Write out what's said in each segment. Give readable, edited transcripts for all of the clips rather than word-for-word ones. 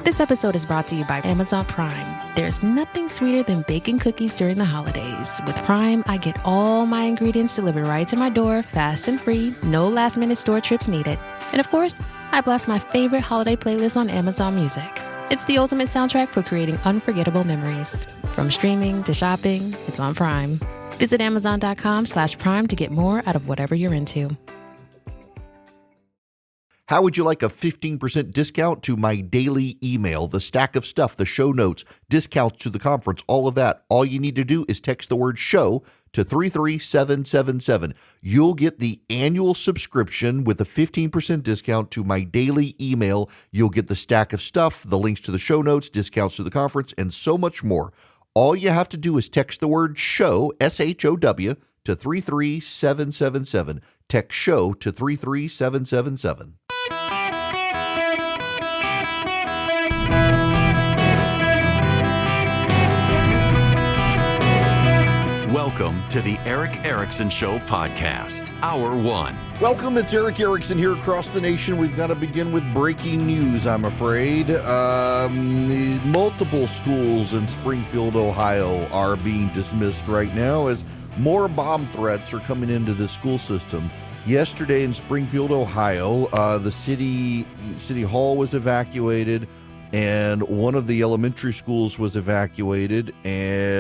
This episode is brought to you by Amazon Prime. There's nothing sweeter than baking cookies during the holidays. With Prime, I get all my ingredients delivered right to my door, fast and free, no last-minute store trips needed. And of course, I blast my favorite holiday playlist on Amazon Music. It's the ultimate soundtrack for creating unforgettable memories. From streaming to shopping, it's on Prime. Visit Amazon.com/Prime to get more out of whatever you're into. How would you like a 15% discount to my daily email, the stack of stuff, the show notes, discounts to the conference, all of that? All you need to do is text the word show to 33777. You'll get the annual subscription with a 15% discount to my daily email. You'll get the stack of stuff, the links to the show notes, discounts to the conference, and so much more. All you have to do is text the word show, SHOW, to 33777. Text show to 33777. Welcome to the Eric Erickson Show podcast, Hour 1. Welcome, it's Eric Erickson here across the nation. We've got to begin with breaking news, I'm afraid. Multiple schools in Springfield, Ohio are being dismissed right now as more bomb threats are coming into the school system. Yesterday in Springfield, Ohio, the city hall was evacuated, and one of the elementary schools was evacuated,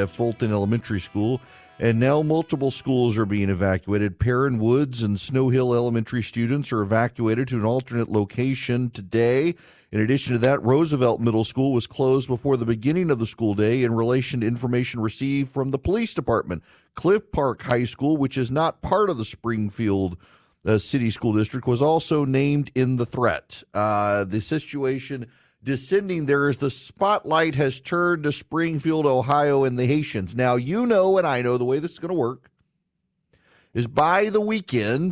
Fulton Elementary School, and now multiple schools are being evacuated. Perrin Woods and Snow Hill Elementary students are evacuated to an alternate location today. In addition to that, Roosevelt Middle School was closed before the beginning of the school day in relation to information received from the police department. Cliff Park High School, which is not part of the Springfield City School District, was also named in the threat. The situation descending there as the spotlight has turned to Springfield, Ohio, and the Haitians. Now, you know and I know the way this is going to work is by the weekend,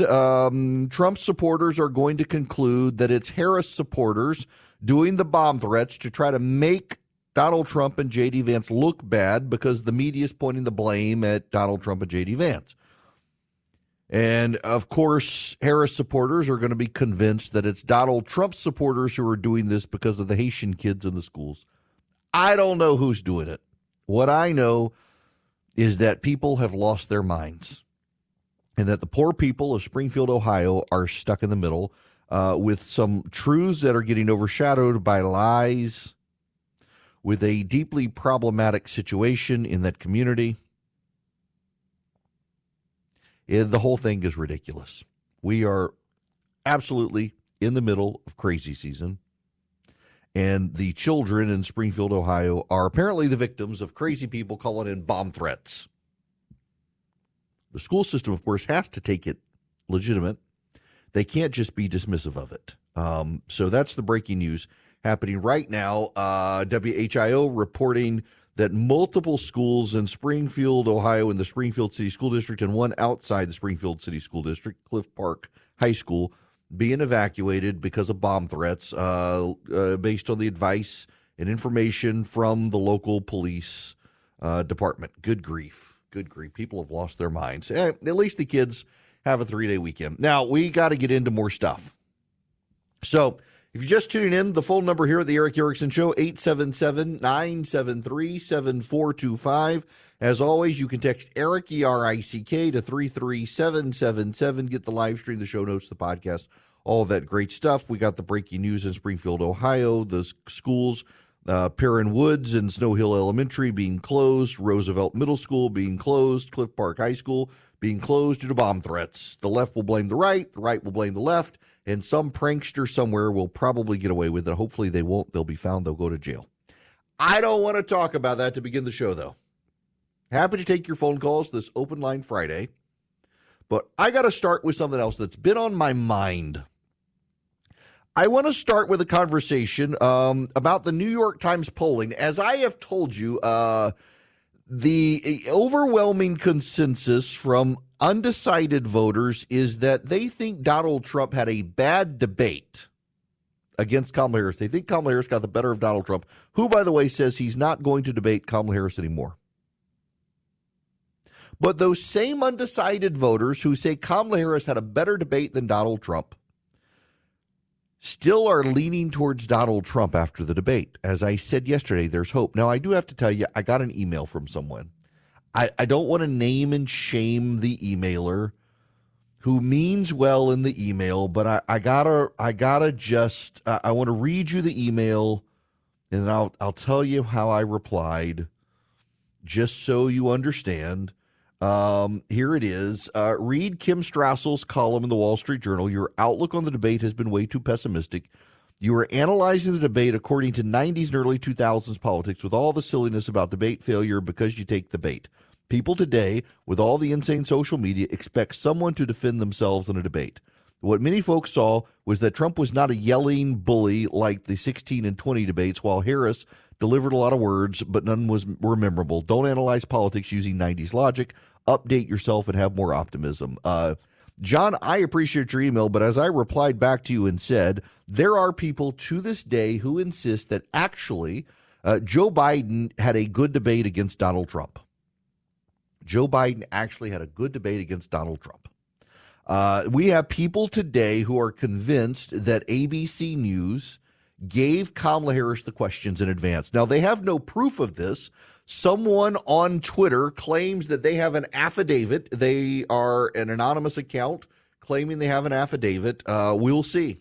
Trump supporters are going to conclude that it's Harris supporters doing the bomb threats to try to make Donald Trump and J.D. Vance look bad because the media is pointing the blame at Donald Trump and J.D. Vance. And, of course, Harris supporters are going to be convinced that it's Donald Trump supporters who are doing this because of the Haitian kids in the schools. I don't know who's doing it. What I know is that people have lost their minds and that the poor people of Springfield, Ohio are stuck in the middle with some truths that are getting overshadowed by lies, with a deeply problematic situation in that community. The whole thing is ridiculous. We are absolutely in the middle of crazy season, and the children in Springfield, Ohio, are apparently the victims of crazy people calling in bomb threats. The school system, of course, has to take it legitimate. They can't just be dismissive of it. So that's the breaking news happening right now. WHIO reporting that multiple schools in Springfield, Ohio, in the Springfield City School District, and one outside the Springfield City School District, Cliff Park High School, being evacuated because of bomb threats based on the advice and information from the local police department. Good grief. Good grief. People have lost their minds. At least the kids have a 3-day weekend. Now, we got to get into more stuff. So, if you're just tuning in, the phone number here at the Eric Erickson Show, 877-973-7425. As always, you can text Eric, E-R-I-C-K, to 33777. Get the live stream, the show notes, the podcast, all of that great stuff. We got the breaking news in Springfield, Ohio. The schools, Perrin Woods and Snow Hill Elementary being closed. Roosevelt Middle School being closed. Cliff Park High School being closed due to bomb threats. The left will blame the right will blame the left, and some prankster somewhere will probably get away with it. Hopefully they won't. They'll be found. They'll go to jail. I don't want to talk about that to begin the show, though. Happy to take your phone calls this Open Line Friday, but I got to start with something else that's been on my mind. I want to start with a conversation about the New York Times polling. As I have told you, the overwhelming consensus from undecided voters is that they think Donald Trump had a bad debate against Kamala Harris. They think Kamala Harris got the better of Donald Trump, who, by the way, says he's not going to debate Kamala Harris anymore. But those same undecided voters who say Kamala Harris had a better debate than Donald Trump still are leaning towards Donald Trump after the debate. As I said yesterday, there's hope. Now, I do have to tell you, I got an email from someone. I don't want to name and shame the emailer who means well in the email, but I gotta just I want to read you the email, and then I'll tell you how I replied, just so you understand. Here it is. Read Kim Strassel's column in the Wall Street Journal. Your outlook on the debate has been way too pessimistic. You are analyzing the debate according to 90s and early 2000s politics with all the silliness about debate failure because you take the bait. People today, with all the insane social media, expect someone to defend themselves in a debate. What many folks saw was that Trump was not a yelling bully like the 16 and 20 debates, while Harris delivered a lot of words, but none were memorable. Don't analyze politics using 90s logic. Update yourself and have more optimism. John, I appreciate your email, but as I replied back to you and said, there are people to this day who insist that actually Joe Biden had a good debate against Donald Trump. Joe Biden actually had a good debate against Donald Trump. We have people today who are convinced that ABC News gave Kamala Harris the questions in advance. Now, they have no proof of this. Someone on Twitter claims that they have an affidavit. They are an anonymous account claiming they have an affidavit. We'll see.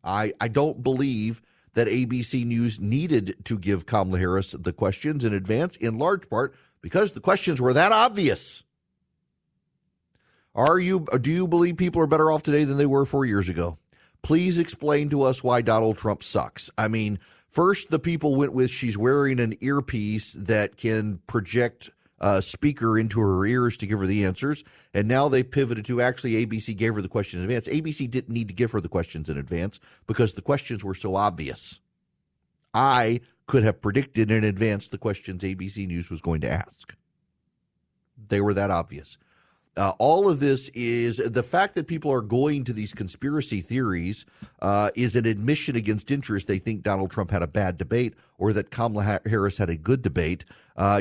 I don't believe that ABC News needed to give Kamala Harris the questions in advance, in large part because the questions were that obvious. Do you believe people are better off today than they were 4 years ago? Please explain to us why Donald Trump sucks. I mean, first the people went with she's wearing an earpiece that can project a speaker into her ears to give her the answers. And now they pivoted to actually ABC gave her the questions in advance. ABC didn't need to give her the questions in advance because the questions were so obvious. I could have predicted in advance the questions ABC News was going to ask. They were that obvious. All of this is the fact that people are going to these conspiracy theories is an admission against interest. They think Donald Trump had a bad debate or that Kamala Harris had a good debate.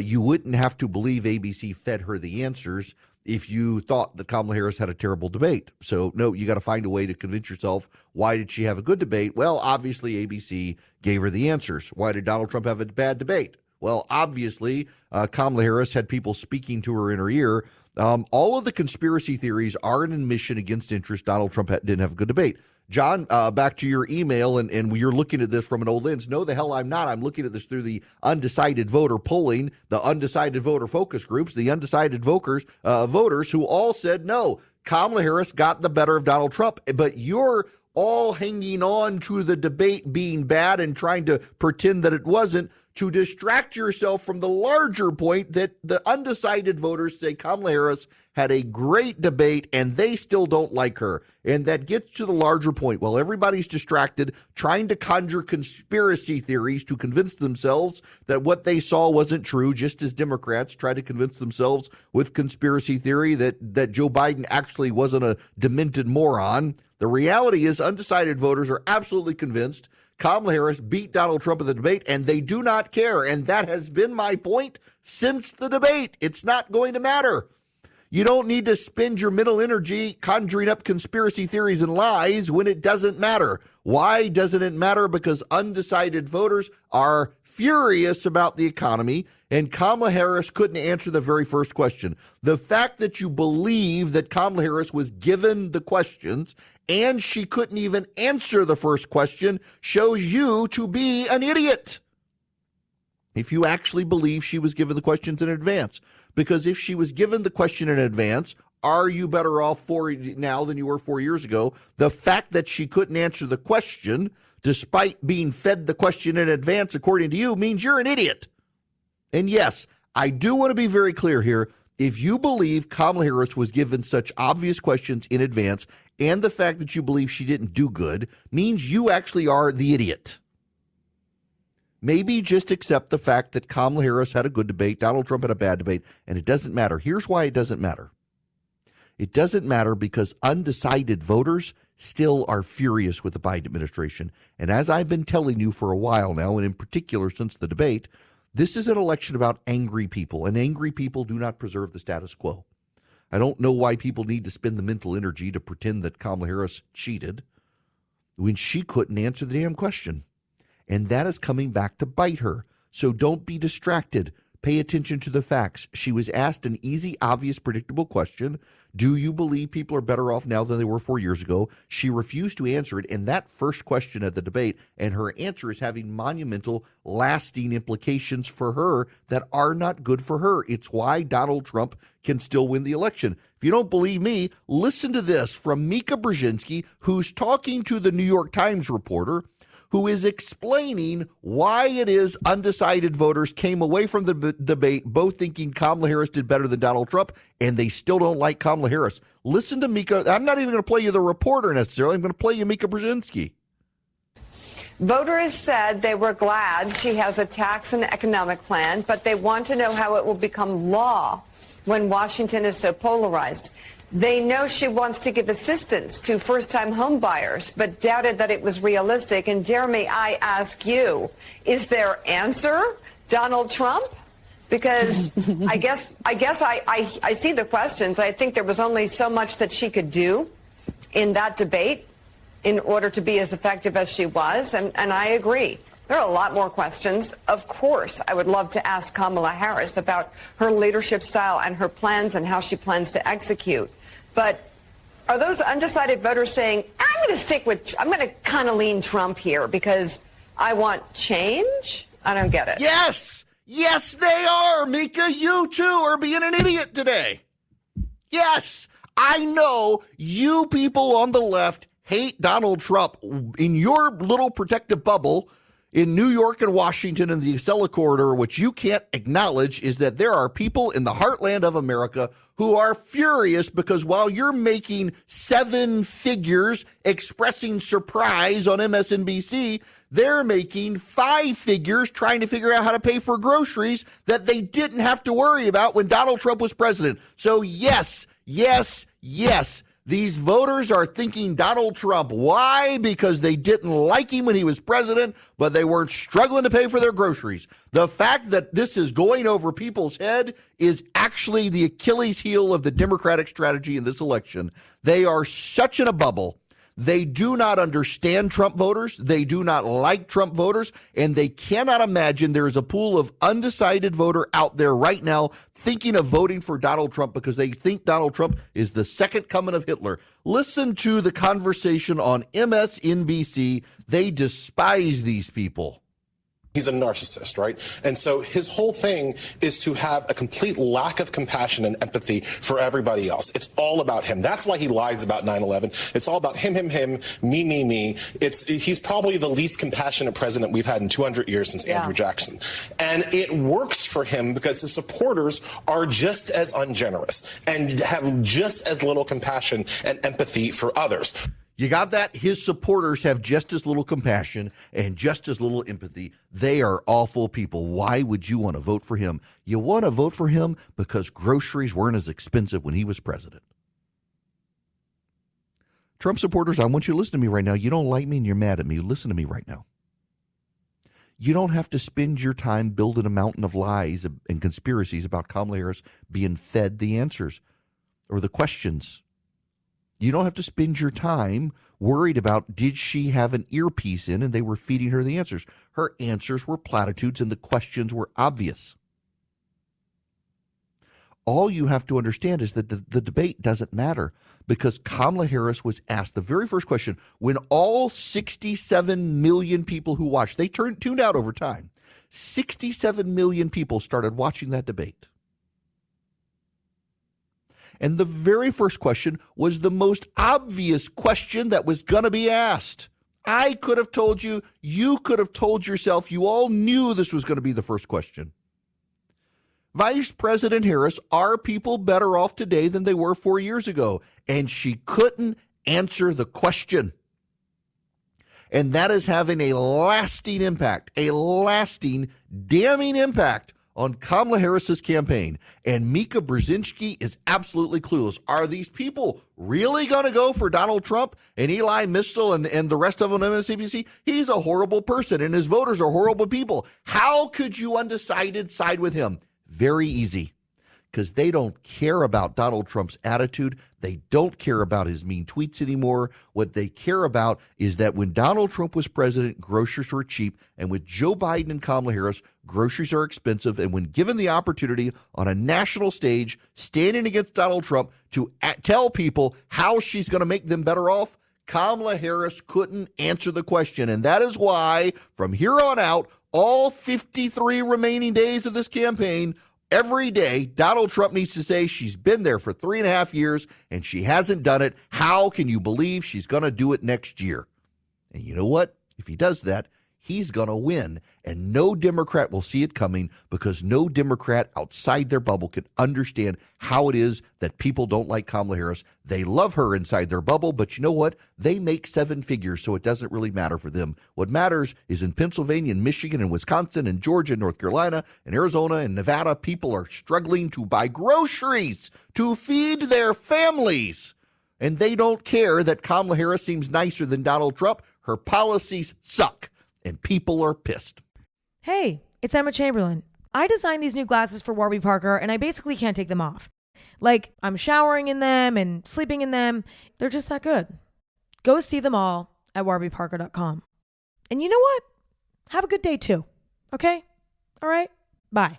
You wouldn't have to believe ABC fed her the answers if you thought that Kamala Harris had a terrible debate. So, no, you got to find a way to convince yourself, why did she have a good debate? Well, obviously, ABC gave her the answers. Why did Donald Trump have a bad debate? Well, obviously, Kamala Harris had people speaking to her in her ear. All of the conspiracy theories are an admission against interest. Donald Trump didn't have a good debate. John, back to your email, and you're looking at this from an old lens. No, the hell I'm not. I'm looking at this through the undecided voter polling, the undecided voter focus groups, the undecided voters who all said no. Kamala Harris got the better of Donald Trump, but you're all hanging on to the debate being bad and trying to pretend that it wasn't, to distract yourself from the larger point that the undecided voters say Kamala Harris had a great debate and they still don't like her. And that gets to the larger point. Well, everybody's distracted trying to conjure conspiracy theories to convince themselves that what they saw wasn't true, just as Democrats try to convince themselves with conspiracy theory that Joe Biden actually wasn't a demented moron. The reality is undecided voters are absolutely convinced Kamala Harris beat Donald Trump in the debate, and they do not care. And that has been my point since the debate. It's not going to matter. You don't need to spend your mental energy conjuring up conspiracy theories and lies when it doesn't matter. Why doesn't it matter? Because undecided voters are furious about the economy, and Kamala Harris couldn't answer the very first question. The fact that you believe that Kamala Harris was given the questions and she couldn't even answer the first question shows you to be an idiot. If you actually believe she was given the questions in advance. Because if she was given the question in advance, are you better off now than you were 4 years ago? The fact that she couldn't answer the question, despite being fed the question in advance, according to you, means you're an idiot. And yes, I do want to be very clear here. If you believe Kamala Harris was given such obvious questions in advance, and the fact that you believe she didn't do good, means you actually are the idiot. Maybe just accept the fact that Kamala Harris had a good debate, Donald Trump had a bad debate, and it doesn't matter. Here's why it doesn't matter. It doesn't matter because undecided voters still are furious with the Biden administration. And as I've been telling you for a while now, and in particular since the debate, this is an election about angry people, and angry people do not preserve the status quo. I don't know why people need to spend the mental energy to pretend that Kamala Harris cheated. when she couldn't answer the damn question. And that is coming back to bite her. So don't be distracted. Pay attention to the facts. She was asked an easy, obvious, predictable question. Do you believe people are better off now than they were 4 years ago? She refused to answer it in that first question at the debate, and her answer is having monumental, lasting implications for her that are not good for her. It's why Donald Trump can still win the election. If you don't believe me, listen to this from Mika Brzezinski, who's talking to the New York Times reporter, who is explaining why it is undecided voters came away from the debate both thinking Kamala Harris did better than Donald Trump, and they still don't like Kamala Harris. Listen to Mika. I'm not even going to play you the reporter necessarily. I'm going to play you Mika Brzezinski. Voters said they were glad she has a tax and economic plan, but they want to know how it will become law when Washington is so polarized. They know she wants to give assistance to first-time home buyers, but doubted that it was realistic. And Jeremy, I ask you, is their answer Donald Trump? Because I guess I see the questions. I think there was only so much that she could do in that debate in order to be as effective as she was. And I agree. There are a lot more questions. Of course, I would love to ask Kamala Harris about her leadership style and her plans and how she plans to execute. But are those undecided voters saying, I'm going to kind of lean Trump here because I want change? I don't get it. Yes. Yes, they are. Mika, you too are being an idiot today. Yes, I know you people on the left hate Donald Trump. In your little protective bubble in New York and Washington and the Acela Corridor, what you can't acknowledge is that there are people in the heartland of America who are furious because while you're making 7 figures expressing surprise on MSNBC, they're making 5 figures trying to figure out how to pay for groceries that they didn't have to worry about when Donald Trump was president. So yes, yes, yes. These voters are thinking Donald Trump. Why? Because they didn't like him when he was president, but they weren't struggling to pay for their groceries. The fact that this is going over people's head is actually the Achilles heel of the Democratic strategy in this election. They are such in a bubble. They do not understand Trump voters. They do not like Trump voters, and they cannot imagine there is a pool of undecided voter out there right now thinking of voting for Donald Trump because they think Donald Trump is the second coming of Hitler. Listen to the conversation on MSNBC. They despise these people. He's a narcissist, right? And so his whole thing is to have a complete lack of compassion and empathy for everybody else. It's all about him. That's why he lies about 9/11. It's all about him, me. He's probably the least compassionate president we've had in 200 years since Andrew Jackson. And it works for him because his supporters are just as ungenerous and have just as little compassion and empathy for others. You got that? His supporters have just as little compassion and just as little empathy. They are awful people. Why would you want to vote for him? You want to vote for him because groceries weren't as expensive when he was president. Trump supporters, I want you to listen to me right now. You don't like me and you're mad at me. Listen to me right now. You don't have to spend your time building a mountain of lies and conspiracies about Kamala Harris being fed the answers or the questions. You don't have to spend your time worried about did she have an earpiece in and they were feeding her the answers. Her answers were platitudes and the questions were obvious. All you have to understand is that the debate doesn't matter because Kamala Harris was asked the very first question when all 67 million people who watched, they tuned out over time. 67 million people started watching that debate. And the very first question was the most obvious question that was going to be asked. I could have told you, you could have told yourself, you all knew this was going to be the first question. Vice President Harris, are people better off today than they were 4 years ago? And she couldn't answer the question. And that is having a lasting impact, a lasting, damning impact on Kamala Harris's campaign. And Mika Brzezinski is absolutely clueless. Are these people really going to go for Donald Trump and Eli Mistel and the rest of them on MSNBC? He's a horrible person and his voters are horrible people. How could you undecided side with him? Very easy. because they don't care about Donald Trump's attitude. They don't care about his mean tweets anymore. What they care about is that when Donald Trump was president, groceries were cheap. And with Joe Biden and Kamala Harris, groceries are expensive. And when given the opportunity on a national stage, standing against Donald Trump to tell people how she's going to make them better off, Kamala Harris couldn't answer the question. And that is why, from here on out, all 53 remaining days of this campaign, every day, Donald Trump needs to say she's been there for 3.5 years and she hasn't done it. How can you believe she's going to do it next year? And you know what? If he does that, he's going to win. And no Democrat will see it coming, because no Democrat outside their bubble can understand how it is that people don't like Kamala Harris. They love her inside their bubble, but you know what? They make 7 figures, so it doesn't really matter for them. What matters is in Pennsylvania and Michigan and Wisconsin and Georgia and North Carolina and Arizona and Nevada, people are struggling to buy groceries to feed their families. And they don't care that Kamala Harris seems nicer than Donald Trump. Her policies suck, and people are pissed. Hey, it's Emma Chamberlain. I designed these new glasses for Warby Parker, and I basically can't take them off. Like, I'm showering in them and sleeping in them. They're just that good. Go see them all at warbyparker.com. And you know what? Have a good day too. Okay? All right? Bye.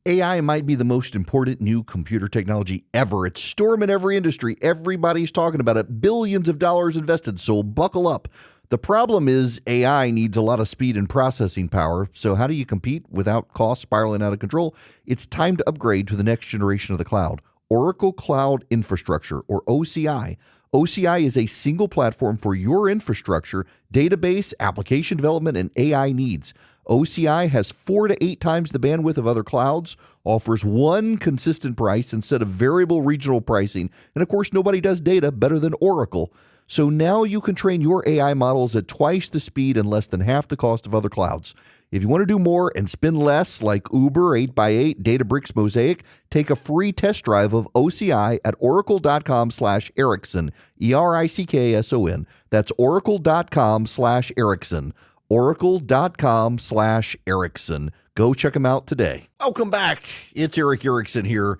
AI might be the most important new computer technology ever. It's storming every industry. Everybody's talking about it. Billions of dollars invested, so buckle up. The problem is AI needs a lot of speed and processing power. So how do you compete without costs spiraling out of control? It's time to upgrade to the next generation of the cloud. Oracle Cloud Infrastructure, or OCI. OCI is a single platform for your infrastructure, database, application development, and AI needs. OCI has 4 to 8 times the bandwidth of other clouds, offers one consistent price instead of variable regional pricing, and of course, nobody does data better than Oracle. So now you can train your AI models at twice the speed and less than half the cost of other clouds. If you want to do more and spend less, like Uber, 8x8, Databricks, Mosaic, take a free test drive of OCI at oracle.com/Erickson, ERICKSON. That's oracle.com/Erickson, oracle.com/Erickson. Go check them out today. Welcome back. It's Eric Erickson here.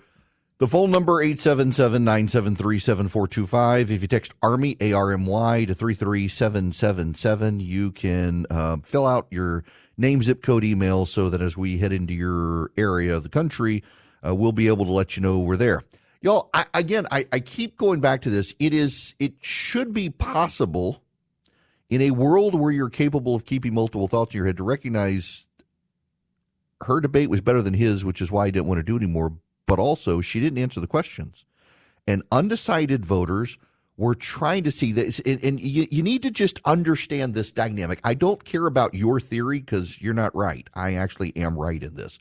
The phone number, 877-973-7425. If you text ARMY, ARMY, to 33777, you can fill out your name, zip code, email, so that as we head into your area of the country, we'll be able to let you know we're there. Y'all, I keep going back to this. It should be possible in a world where you're capable of keeping multiple thoughts in your head to recognize her debate was better than his, which is why I didn't want to do it anymore. But also, she didn't answer the questions. And undecided voters were trying to see this. And you need to just understand this dynamic. I don't care about your theory because you're not right. I actually am right in this.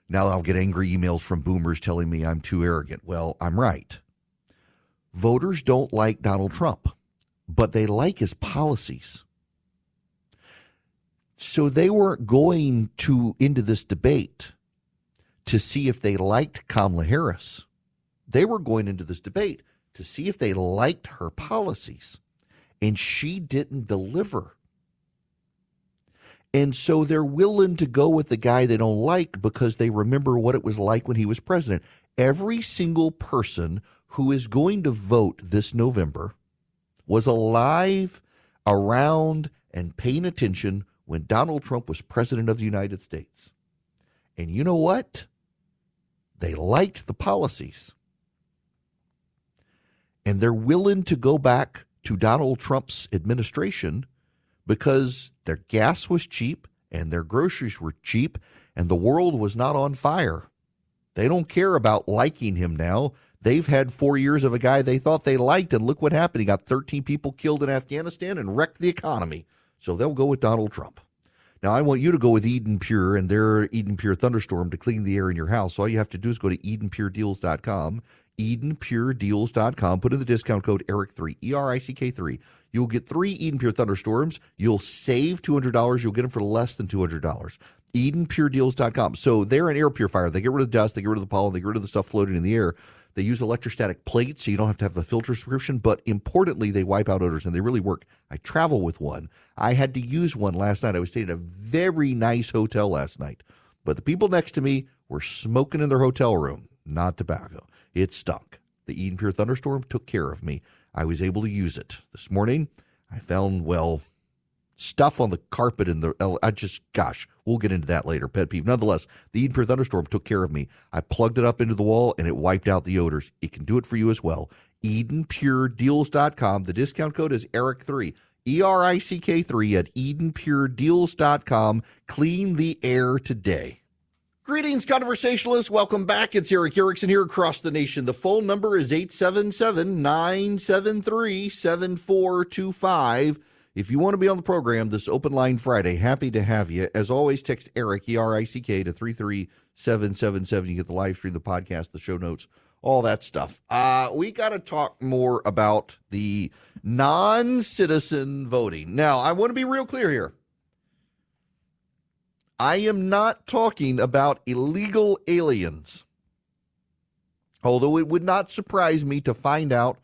Now I'll get angry emails from boomers telling me I'm too arrogant. Well, I'm right. Voters don't like Donald Trump, but they like his policies. So they weren't going into this debate to see if they liked Kamala Harris. They were going into this debate to see if they liked her policies. And she didn't deliver. And so they're willing to go with the guy they don't like because they remember what it was like when he was president. Every single person who is going to vote this November was alive, around, and paying attention when Donald Trump was president of the United States. And you know what? They liked the policies. And they're willing to go back to Donald Trump's administration because their gas was cheap and their groceries were cheap and the world was not on fire. They don't care about liking him now. They've had 4 years of a guy they thought they liked, and look what happened. He got 13 people killed in Afghanistan and wrecked the economy. So they'll go with Donald Trump. Now, I want you to go with Eden Pure and their Eden Pure Thunderstorm to clean the air in your house. All you have to do is go to EdenPureDeals.com, EdenPureDeals.com. Put in the discount code ERIC3, ERICK3. You'll get 3 Eden Pure Thunderstorms. You'll save $200. You'll get them for less than $200. EdenPureDeals.com. So they're an air purifier. They get rid of the dust. They get rid of the pollen. They get rid of the stuff floating in the air. They use electrostatic plates, so you don't have to have the filter subscription. But importantly, they wipe out odors, and they really work. I travel with one. I had to use one last night. I was staying at a very nice hotel last night. But the people next to me were smoking in their hotel room. not tobacco. It stunk. The Eden Pure Thunderstorm took care of me. I was able to use it. This morning, I found, stuff on the carpet in the, we'll get into that later, pet peeve. Nonetheless, the Eden Pure Thunderstorm took care of me. I plugged it up into the wall and it wiped out the odors. It can do it for you as well. EdenPureDeals.com. The discount code is ERIC3, ERICK3 at EdenPureDeals.com. Clean the air today. Greetings, conversationalists. Welcome back. It's Eric Erickson here across the nation. The phone number is 877-973-7425. If you want to be on the program this Open Line Friday, happy to have you. As always, text ERIC, ERICK, to 33777. You get the live stream, the podcast, the show notes, all that stuff. We got to talk more about the non-citizen voting. Now, I want to be real clear here. I am not talking about illegal aliens, although it would not surprise me to find out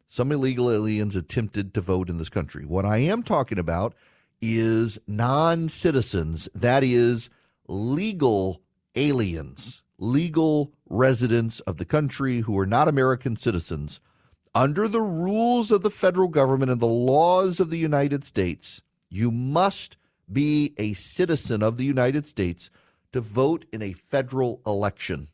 some illegal aliens attempted to vote in this country. What I am talking about is non-citizens, that is, legal aliens, legal residents of the country who are not American citizens. Under the rules of the federal government and the laws of the United States, you must be a citizen of the United States to vote in a federal election.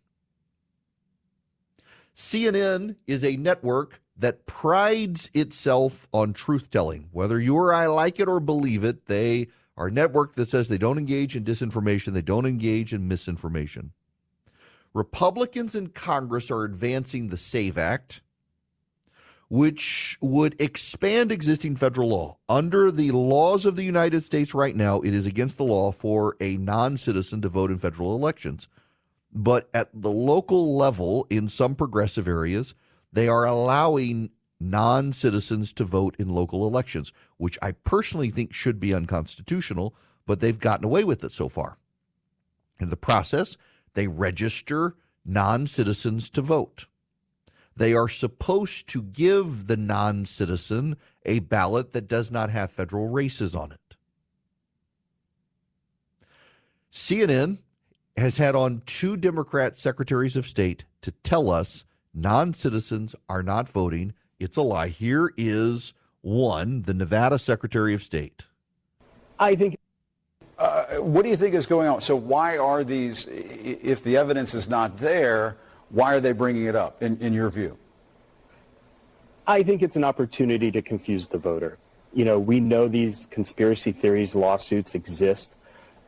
CNN is a network that prides itself on truth-telling. Whether you or I like it or believe it, they are a network that says they don't engage in disinformation, they don't engage in misinformation. Republicans in Congress are advancing the SAVE Act, which would expand existing federal law. Under the laws of the United States right now, it is against the law for a non-citizen to vote in federal elections. But at the local level, in some progressive areas, they are allowing non-citizens to vote in local elections, which I personally think should be unconstitutional, but they've gotten away with it so far. In the process, they register non-citizens to vote. They are supposed to give the non-citizen a ballot that does not have federal races on it. CNN has had on 2 Democrat secretaries of state to tell us non-citizens are not voting. It's a lie. Here is one, the Nevada Secretary of State. I think. What do you think is going on? So why are these, if the evidence is not there, why are they bringing it up, in your view? I think it's an opportunity to confuse the voter. You know, we know these conspiracy theories, lawsuits exist.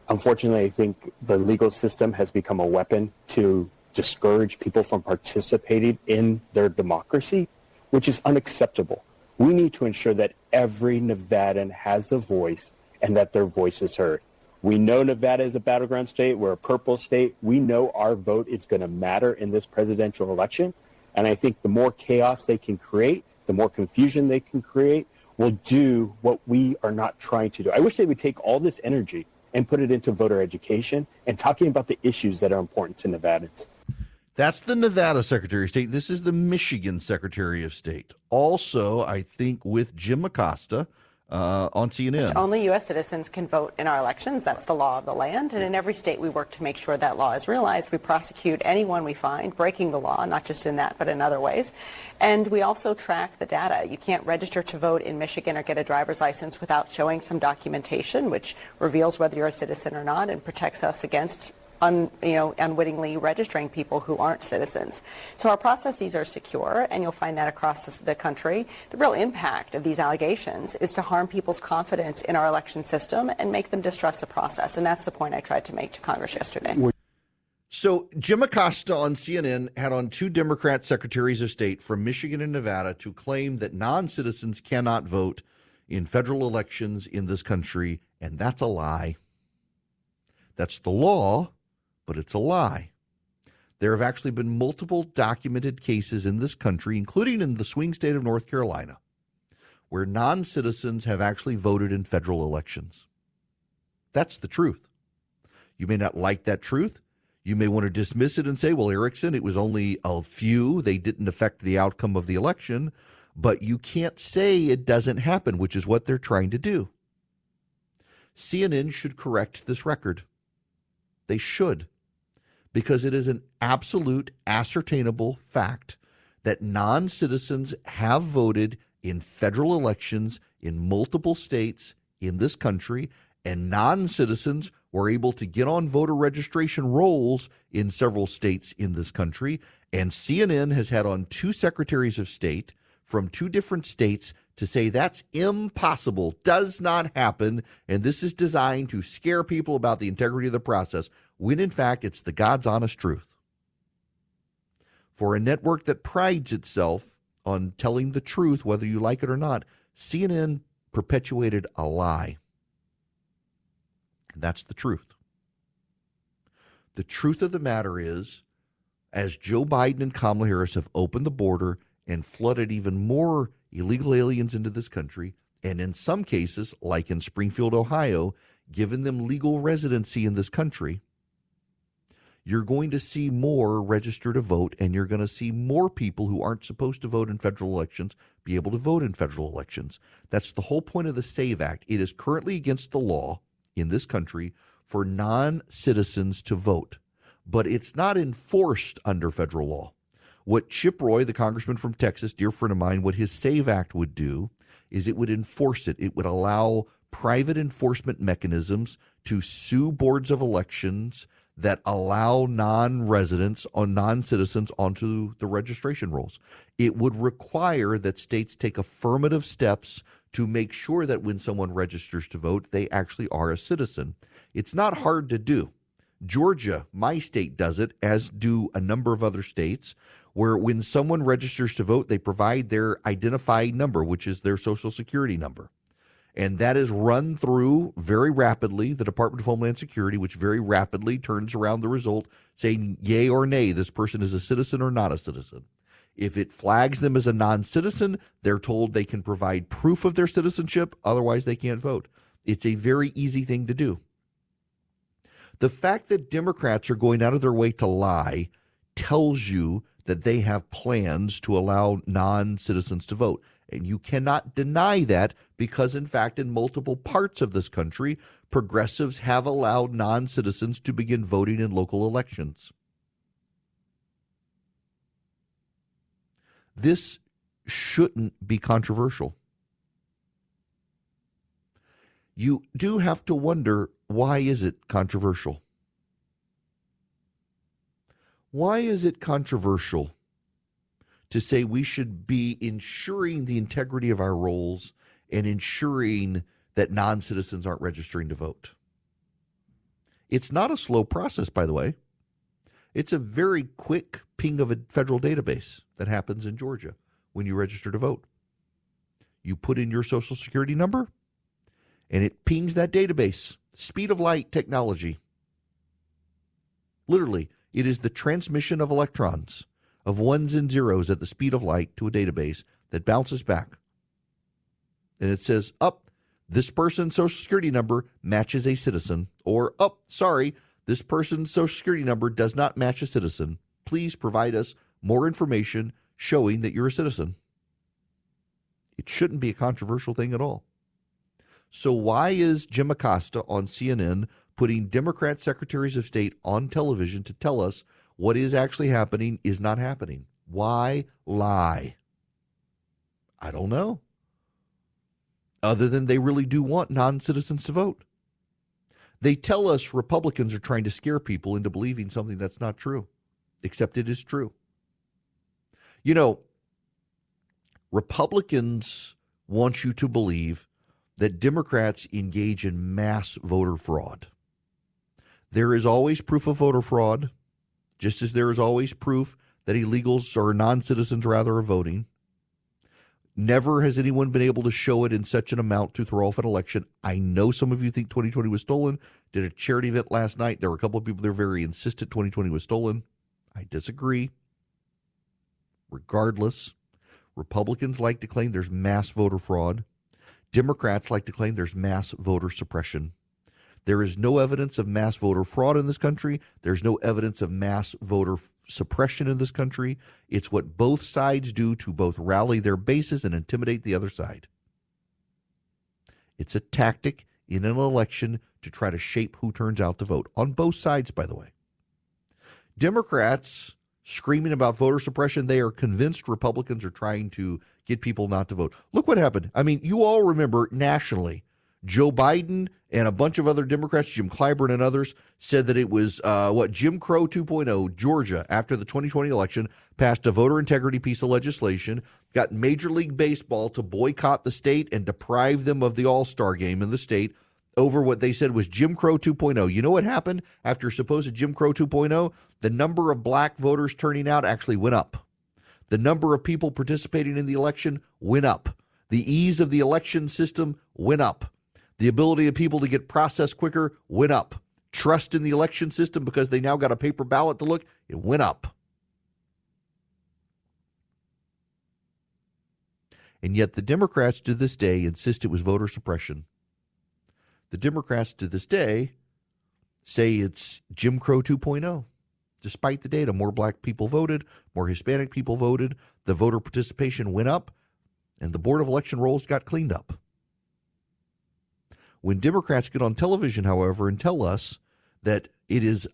Unfortunately, I think the legal system has become a weapon to discourage people from participating in their democracy, which is unacceptable. We need to ensure that every Nevadan has a voice and that their voice is heard. We know Nevada is a battleground state. We're a purple state. We know our vote is going to matter in this presidential election. And I think the more chaos they can create, the more confusion they can create, will do what we are not trying to do. I wish they would take all this energy and put it into voter education and talking about the issues that are important to Nevadans. That's the Nevada Secretary of State. This is the Michigan Secretary of State. Also, I think with Jim Acosta on CNN. Only U.S. citizens can vote in our elections. That's the law of the land. And in every state, we work to make sure that law is realized. We prosecute anyone we find breaking the law, not just in that, but in other ways. And we also track the data. You can't register to vote in Michigan or get a driver's license without showing some documentation, which reveals whether you're a citizen or not and protects us against unwittingly registering people who aren't citizens. So our processes are secure, and you'll find that across the country. The real impact of these allegations is to harm people's confidence in our election system and make them distrust the process. And that's the point I tried to make to Congress yesterday. So Jim Acosta on CNN had on 2 Democrat secretaries of state from Michigan and Nevada to claim that non-citizens cannot vote in federal elections in this country, and that's a lie. That's the law, but it's a lie. There have actually been multiple documented cases in this country, including in the swing state of North Carolina, where non-citizens have actually voted in federal elections. That's the truth. You may not like that truth. You may want to dismiss it and say, well, Erickson, it was only a few. They didn't affect the outcome of the election. But you can't say it doesn't happen, which is what they're trying to do. CNN should correct this record. They should. because it is an absolute ascertainable fact that non-citizens have voted in federal elections in multiple states in this country, and non-citizens were able to get on voter registration rolls in several states in this country. And CNN has had on 2 secretaries of state from 2 different states to say that's impossible, does not happen, and this is designed to scare people about the integrity of the process, when in fact it's the God's honest truth. For a network that prides itself on telling the truth, whether you like it or not, CNN perpetuated a lie. And that's the truth. The truth of the matter is, as Joe Biden and Kamala Harris have opened the border and flooded even more illegal aliens into this country, and in some cases, like in Springfield, Ohio, given them legal residency in this country, you're going to see more register to vote, and you're going to see more people who aren't supposed to vote in federal elections be able to vote in federal elections. That's the whole point of the SAVE Act. It is currently against the law in this country for non-citizens to vote, but it's not enforced under federal law. What Chip Roy, the congressman from Texas, dear friend of mine, what his SAVE Act would do is it would enforce it. It would allow private enforcement mechanisms to sue boards of elections that allow non-residents or non-citizens onto the registration rolls. It would require that states take affirmative steps to make sure that when someone registers to vote, they actually are a citizen. It's not hard to do. Georgia, my state, does it, as do a number of other states, where when someone registers to vote, they provide their identifying number, which is their Social Security number. And that is run through very rapidly the Department of Homeland Security, which very rapidly turns around the result saying yay or nay, this person is a citizen or not a citizen. If it flags them as a non-citizen, they're told they can provide proof of their citizenship, otherwise they can't vote. It's a very easy thing to do. The fact that Democrats are going out of their way to lie tells you that they have plans to allow non-citizens to vote. And you cannot deny that because, in fact, in multiple parts of this country, progressives have allowed non-citizens to begin voting in local elections. This shouldn't be controversial. You do have to wonder, why is it controversial? Why is it controversial to say we should be ensuring the integrity of our rolls and ensuring that non-citizens aren't registering to vote? It's not a slow process, by the way. It's a very quick ping of a federal database that happens in Georgia when you register to vote. You put in your Social Security number, and it pings that database. Speed of light technology. Literally, it is the transmission of electrons, of ones and zeros at the speed of light to a database that bounces back. And it says, this person's Social Security number matches a citizen, or, this person's Social Security number does not match a citizen. Please provide us more information showing that you're a citizen. It shouldn't be a controversial thing at all. So why is Jim Acosta on CNN putting Democrat secretaries of state on television to tell us what is actually happening is not happening? Why lie? I don't know. Other than they really do want non-citizens to vote. They tell us Republicans are trying to scare people into believing something that's not true, except it is true. You know, Republicans want you to believe that Democrats engage in mass voter fraud. There is always proof of voter fraud, just as there is always proof that illegals or non-citizens rather are voting. Never has anyone been able to show it in such an amount to throw off an election. I know some of you think 2020 was stolen. Did a charity event last night. There were a couple of people there very insistent 2020 was stolen. I disagree. Regardless, Republicans like to claim there's mass voter fraud. Democrats like to claim there's mass voter suppression. There is no evidence of mass voter fraud in this country. There's no evidence of mass voter suppression in this country. It's what both sides do to both rally their bases and intimidate the other side. It's a tactic in an election to try to shape who turns out to vote, on both sides, by the way. Democrats screaming about voter suppression, they are convinced Republicans are trying to get people not to vote. Look what happened. I mean, you all remember nationally, Joe Biden and a bunch of other Democrats, Jim Clyburn and others, said that it was Jim Crow 2.0. Georgia, after the 2020 election, passed a voter integrity piece of legislation, got Major League Baseball to boycott the state and deprive them of the All-Star game in the state over what they said was Jim Crow 2.0. You know what happened after supposed Jim Crow 2.0? The number of black voters turning out actually went up. The number of people participating in the election went up. The ease of the election system went up. The ability of people to get processed quicker went up. Trust in the election system because they now got a paper ballot to look, it went up. And yet the Democrats to this day insist it was voter suppression. The Democrats to this day say it's Jim Crow 2.0. Despite the data, more black people voted, more Hispanic people voted, the voter participation went up, and the Board of Election rolls got cleaned up. When Democrats get on television, however, and tell us that it is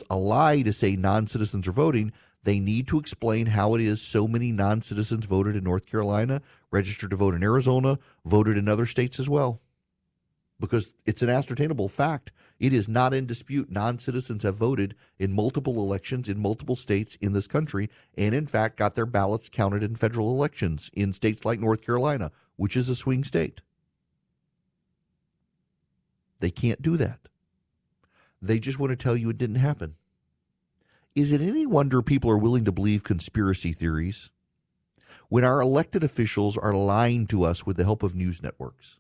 a lie to say non-citizens are voting, they need to explain how it is so many non-citizens voted in North Carolina, registered to vote in Arizona, voted in other states as well. Because it's an ascertainable fact. It is not in dispute. Non-citizens have voted in multiple elections in multiple states in this country and, in fact, got their ballots counted in federal elections in states like North Carolina, which is a swing state. They can't do that. They just want to tell you it didn't happen. Is it any wonder people are willing to believe conspiracy theories when our elected officials are lying to us with the help of news networks?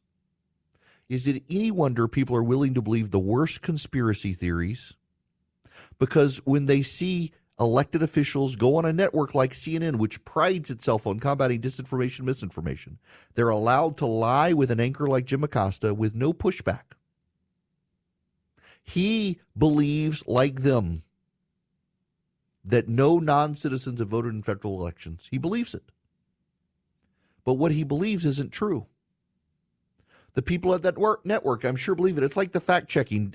Is it any wonder people are willing to believe the worst conspiracy theories? Because when they see elected officials go on a network like CNN, which prides itself on combating disinformation, misinformation, they're allowed to lie with an anchor like Jim Acosta with no pushback. He believes, like them, that no non-citizens have voted in federal elections. He believes it. But what he believes isn't true. The people at that network, I'm sure, believe it. It's like the fact-checking,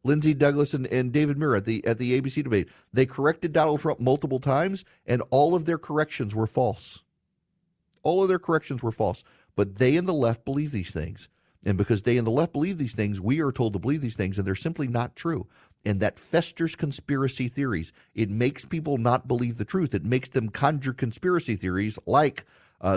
Lindsey Douglas and David Muir at the ABC debate. They corrected Donald Trump multiple times, and all of their corrections were false. All of their corrections were false. But they and the left believe these things. And because they and the left believe these things, we are told to believe these things, and they're simply not true. And that festers conspiracy theories. It makes people not believe the truth. It makes them conjure conspiracy theories like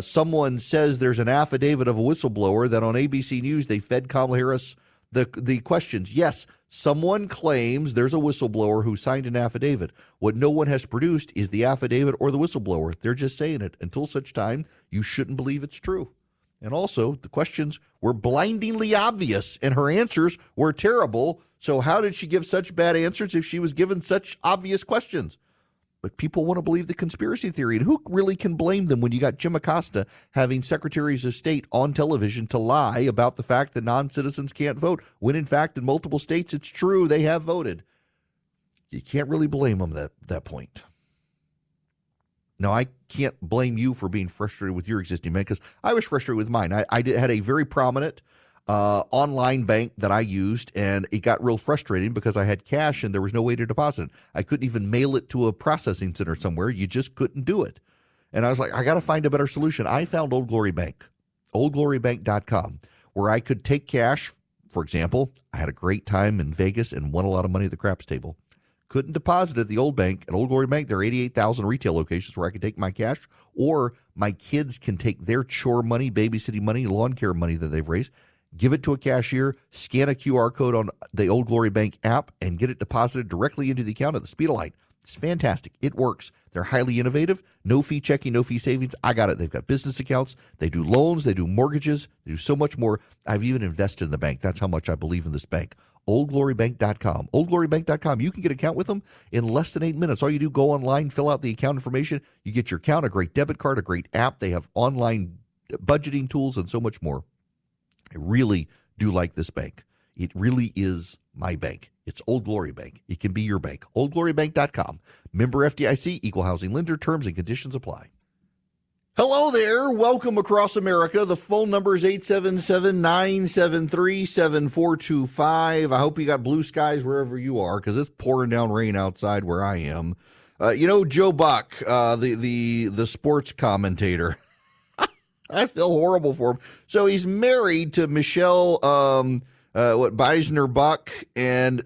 someone says there's an affidavit of a whistleblower that on ABC News they fed Kamala Harris the questions. Yes, someone claims there's a whistleblower who signed an affidavit. What no one has produced is the affidavit or the whistleblower. They're just saying it. Until such time, you shouldn't believe it's true. And also, the questions were blindingly obvious, and her answers were terrible. So how did she give such bad answers if she was given such obvious questions? But people want to believe the conspiracy theory. And who really can blame them when you got Jim Acosta having secretaries of state on television to lie about the fact that non-citizens can't vote, when in fact in multiple states it's true they have voted? You can't really blame them at that point. Now, I can't blame you for being frustrated with your existing bank because I was frustrated with mine. I had a very prominent online bank that I used, and it got real frustrating because I had cash and there was no way to deposit it. I couldn't even mail it to a processing center somewhere. You just couldn't do it. And I was like, I got to find a better solution. I found Old Glory Bank, oldglorybank.com, where I could take cash. For example, I had a great time in Vegas and won a lot of money at the craps table. Couldn't deposit at the old bank. At Old Glory Bank, there are 88,000 retail locations where I could take my cash, or my kids can take their chore money, babysitting money, lawn care money that they've raised, give it to a cashier, scan a QR code on the Old Glory Bank app, and get it deposited directly into the account at the speed of light. It's fantastic. It works. They're highly innovative. No fee checking, no fee savings. I got it. They've got business accounts. They do loans. They do mortgages. They do so much more. I've even invested in the bank. That's how much I believe in this bank. oldglorybank.com. oldglorybank.com. You can get an account with them in less than 8 minutes. All you do, go online, fill out the account information. You get your account, a great debit card, a great app. They have online budgeting tools and so much more. I really do like this bank. It really is my bank. It's Old Glory Bank. It can be your bank. oldglorybank.com. Member FDIC, equal housing lender. Terms and conditions apply. Hello there. Welcome across America. The phone number is 877-973-7425. I hope you got blue skies wherever you are, because it's pouring down rain outside where I am. Joe Buck, the sports commentator. I feel horrible for him. So he's married to Michelle, Beisner Buck, and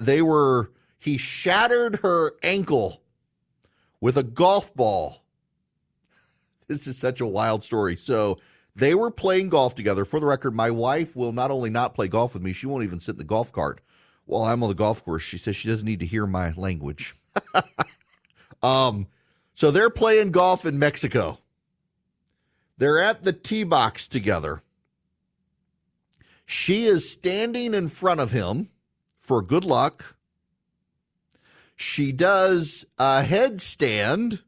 he shattered her ankle with a golf ball. This is such a wild story. So they were playing golf together. For the record, my wife will not only not play golf with me, she won't even sit in the golf cart while I'm on the golf course. She says she doesn't need to hear my language. So they're playing golf in Mexico. They're at the tee box together. She is standing in front of him for good luck. She does a headstand.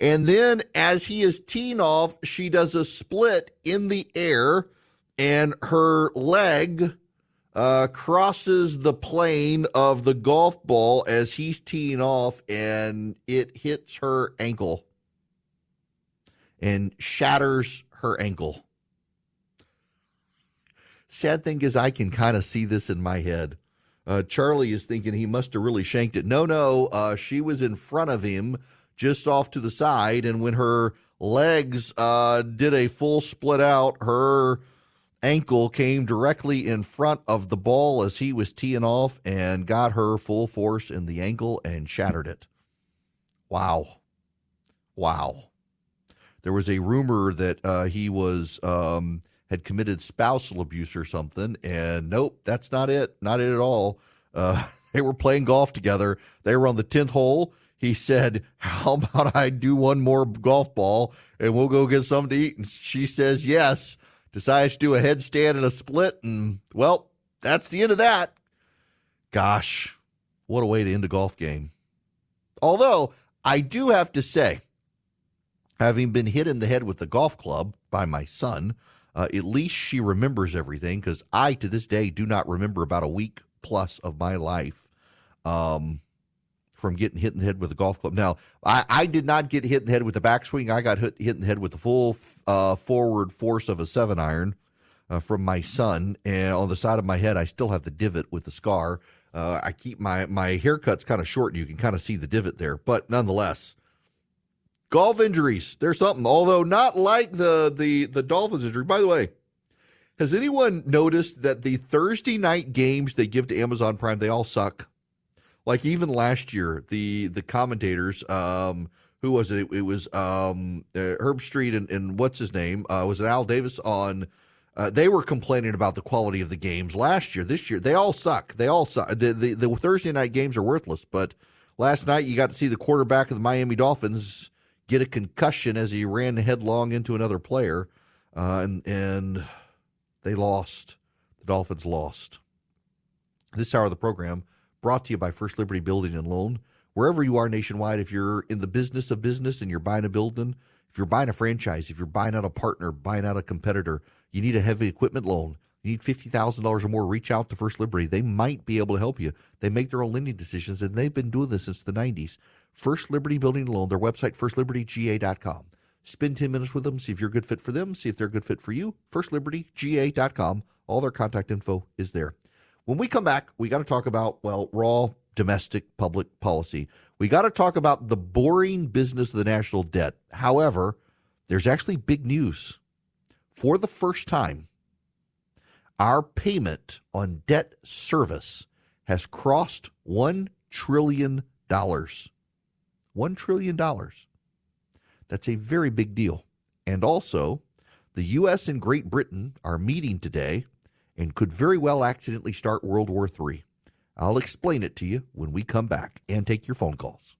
And then as he is teeing off, she does a split in the air, and her leg crosses the plane of the golf ball as he's teeing off, and it hits her ankle and shatters her ankle. Sad thing is, I can kind of see this in my head. Charlie is thinking he must have really shanked it. No, she was in front of him, just off to the side, and when her legs did a full split out, her ankle came directly in front of the ball as he was teeing off and got her full force in the ankle and shattered it. Wow. There was a rumor that he had committed spousal abuse or something, and nope, that's not it. Not it at all. They were playing golf together. They were on the 10th hole. He said, how about I do one more golf ball and we'll go get something to eat? And she says, yes. Decides to do a headstand and a split. And, well, that's the end of that. Gosh, what a way to end a golf game. Although, I do have to say, having been hit in the head with the golf club by my son, at least she remembers everything, because I, to this day, do not remember about a week plus of my life from getting hit in the head with a golf club. Now, I did not get hit in the head with a backswing. I got hit in the head with the full forward force of a 7-iron from my son. And on the side of my head, I still have the divot with the scar. I keep my haircut's kind of short, and you can kind of see the divot there. But nonetheless, golf injuries, there's something. Although not like the Dolphins injury. By the way, has anyone noticed that the Thursday night games they give to Amazon Prime, they all suck? Like even last year, the commentators, who was it? It was Herb Street and what's his name? Was it Al Davis on? They were complaining about the quality of the games last year. This year, they all suck. They all suck. The Thursday night games are worthless. But last night, you got to see the quarterback of the Miami Dolphins get a concussion as he ran headlong into another player, and they lost. The Dolphins lost. This hour of the program brought to you by First Liberty Building and Loan. Wherever you are nationwide, if you're in the business of business and you're buying a building, if you're buying a franchise, if you're buying out a partner, buying out a competitor, you need a heavy equipment loan, you need $50,000 or more, reach out to First Liberty. They might be able to help you. They make their own lending decisions, and they've been doing this since the 90s. First Liberty Building and Loan, their website, firstlibertyga.com. Spend 10 minutes with them, see if you're a good fit for them, see if they're a good fit for you. Firstlibertyga.com. All their contact info is there. When we come back, we got to talk about, raw domestic public policy. We got to talk about the boring business of the national debt. However, there's actually big news. For the first time, our payment on debt service has crossed $1 trillion. $1 trillion. That's a very big deal. And also, the U.S. and Great Britain are meeting today and could very well accidentally start World War III. I'll explain it to you when we come back and take your phone calls.